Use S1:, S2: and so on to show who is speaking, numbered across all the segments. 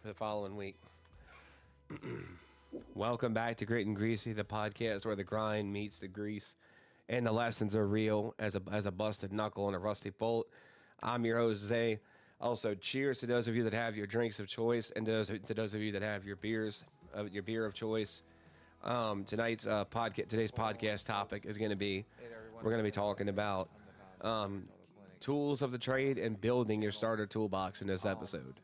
S1: for the following week. Welcome back to Grit and Greasy, the podcast where the grind meets the grease and the lessons are real as a busted knuckle and a rusty bolt. I'm your host, Zay. Also, cheers to those of you that have your drinks of choice and to those of you that have your beers, your beer of choice. Today's podcast topic is going to be, we're going to be talking about tools of the trade and building your starter toolbox in this episode.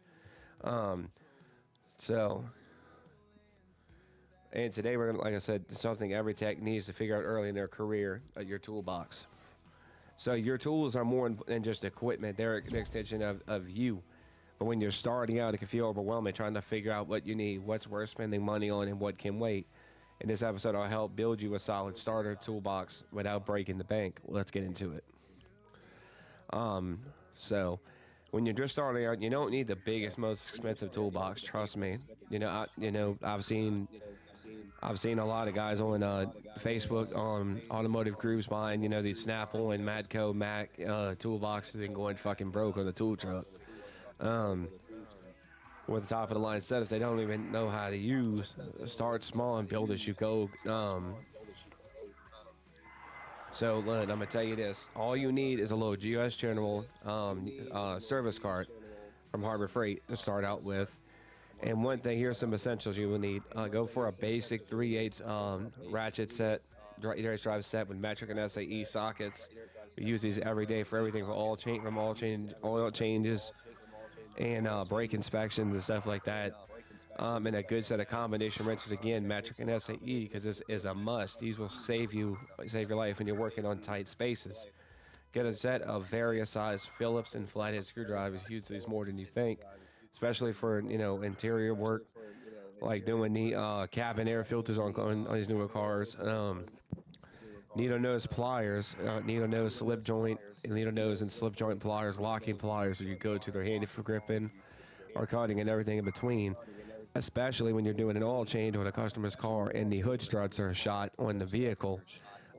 S1: And today we're going to, like I said, something every tech needs to figure out early in their career, your toolbox. So your tools are more than just equipment. They're an extension of you. But when you're starting out, it can feel overwhelming trying to figure out what you need, what's worth spending money on, and what can wait. In this episode, I'll help build you a solid starter toolbox without breaking the bank. Let's get into it. So when you're just starting out, you don't need the biggest, most expensive toolbox. Trust me. I've seen a lot of guys on Facebook on automotive groups buying, these Snapple and Matco Mac toolboxes and going fucking broke on the tool truck. With the top of the line setups they don't even know how to use. Start small and build as you go. So, look, I'm going to tell you this. All you need is a little US General service cart from Harbor Freight to start out with. And one thing, here's some essentials you will need. Go for a basic 3/8 ratchet set, drive set with metric and SAE sockets. We use these every day for everything, oil changes, and brake inspections and stuff like that. And a good set of combination wrenches, again, metric and SAE, because this is a must. These will save your life when you're working on tight spaces. Get a set of various size Phillips and flathead screwdrivers. Use these more than you think, especially for interior work, like doing the cabin air filters on these newer cars. Needle nose pliers, needle nose slip joint, and needle nose and slip joint pliers, locking pliers, or you go to, they're handy for gripping or cutting and everything in between, especially when you're doing an oil change on a customer's car and the hood struts are shot on the vehicle.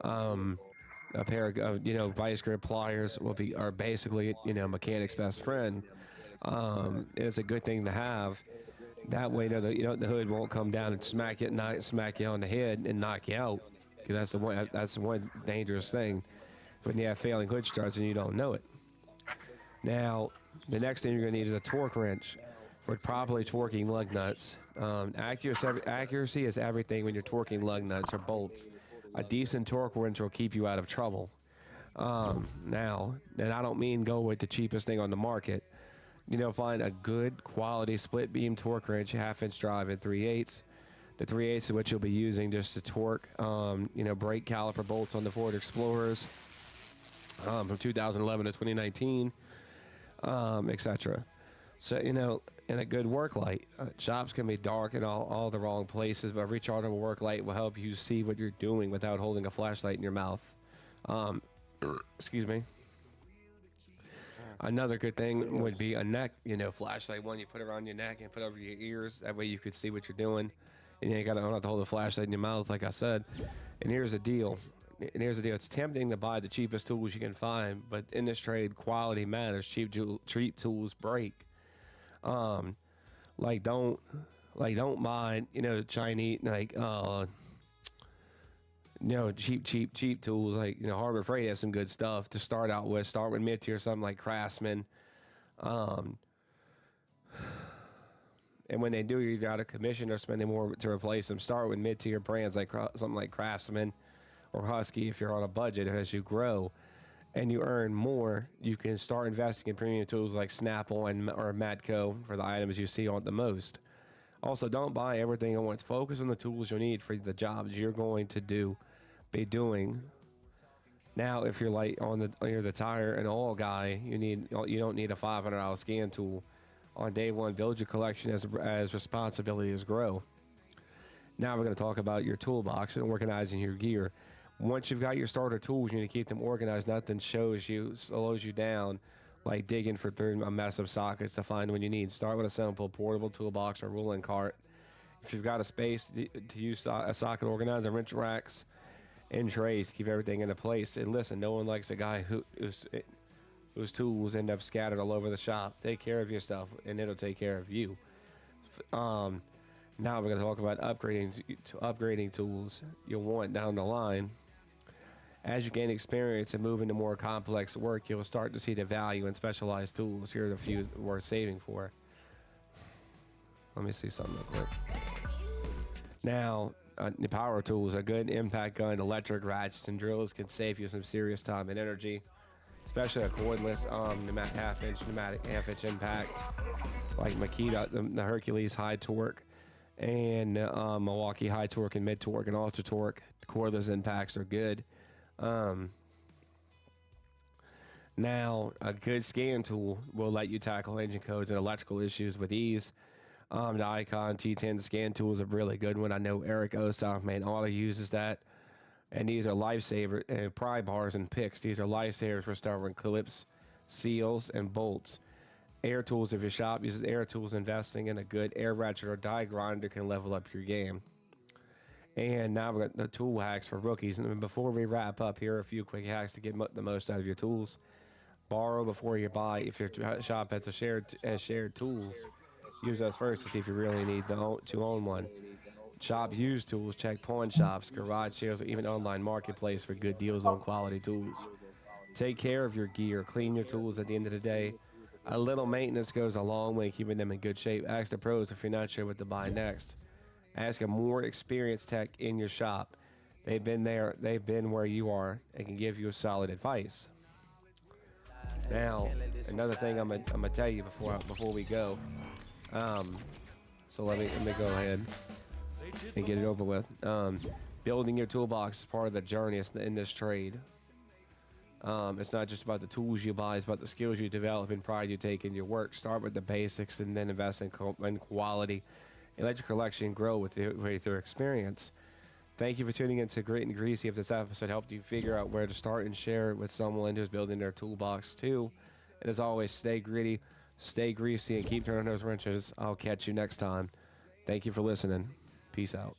S1: A pair of vice grip pliers are basically mechanic's best friend. It's a good thing to have. That way, the hood won't come down and smack you on the head and knock you out. That's the one dangerous thing when you have failing hood struts and you don't know it. Now, the next thing you're going to need is a torque wrench for properly torquing lug nuts. Accuracy is everything when you're torquing lug nuts or bolts. A decent torque wrench will keep you out of trouble. Now, and I don't mean go with the cheapest thing on the market. Find a good quality split beam torque wrench, 1/2-inch drive at 3/8. The 3/8 is what you'll be using just to torque, brake caliper bolts on the Ford Explorers from 2011 to 2019, etc. So, and a good work light. Shops can be dark in all the wrong places, but a rechargeable work light will help you see what you're doing without holding a flashlight in your mouth. Excuse me. Another good thing would be a neck, flashlight, one you put around your neck and put over your ears. That way you could see what you're doing. And you don't have to hold a flashlight in your mouth, like I said. And here's the deal. It's tempting to buy the cheapest tools you can find, but in this trade, quality matters. Cheap tools break. Don't mind, Chinese, cheap tools. Like, Harbor Freight has some good stuff to start out with. Start with mid-tier, something like Craftsman. And when they do, you're either out of commission or spending more to replace them. Start with mid-tier brands like something like Craftsman or Husky if you're on a budget. As you grow and you earn more, you can start investing in premium tools like Snapple or Matco for the items you see on the most. Also, don't buy everything at once. Focus on the tools you need for the jobs you're going to be doing. Now, if you're you're the tire and oil guy, you don't need a $500 scan tool. On day one, build your collection as responsibilities grow. Now we're going to talk about your toolbox and organizing your gear. Once you've got your starter tools, you need to keep them organized. Nothing slows you down like digging through a mess of sockets to find what you need. Start with a simple portable toolbox or rolling cart. If you've got a space to use a socket organizer, wrench racks, and trays to keep everything into place. And listen, no one likes a guy whose tools end up scattered all over the shop. Take care of your stuff, and it'll take care of you. Now we're going to talk about upgrading tools you'll want down the line. As you gain experience and move into more complex work, you'll start to see the value in specialized tools. Here are the few worth saving for. Let me see something real quick. Now, the power tools, a good impact gun, electric ratchets, and drills can save you some serious time and energy, especially a cordless half-inch impact, like Makita, the Hercules high torque, and Milwaukee high torque and mid torque and ultra torque. Cordless impacts are good. Now, a good scan tool will let you tackle engine codes and electrical issues with ease. The Icon T10 scan tool is a really good one. I know Eric Ossoff, man, auto uses that. And these are lifesavers, and pry bars and picks. These are lifesavers for stubborn clips, seals, and bolts. Air Tools, if your shop uses Air Tools, investing in a good air ratchet or die grinder can level up your game. And now we've got the tool hacks for rookies. And before we wrap up, here are a few quick hacks to get the most out of your tools. Borrow before you buy. If your shop has shared tools, use those first to see if you really need to own one. Shop used tools. Check pawn shops, garage sales, or even online marketplace for good deals on quality tools. Take care of your gear. Clean your tools at the end of the day. A little maintenance goes a long way keeping them in good shape. Ask the pros if you're not sure what to buy next. Ask a more experienced tech in your shop. They've been there. They've been where you are and can give you solid advice. Now, another thing I'm gonna tell you before we go. So let me go ahead and get it over with. Building your toolbox is part of the journey in this trade. It's not just about the tools you buy; it's about the skills you develop and pride you take in your work. Start with the basics and then invest in quality. Let your collection grow with your experience. Thank you for tuning in to Grit and Greasy. If this episode helped you figure out where to start and share it with someone who's building their toolbox too. And as always, stay gritty, stay greasy, and keep turning those wrenches. I'll catch you next time. Thank you for listening. Peace out.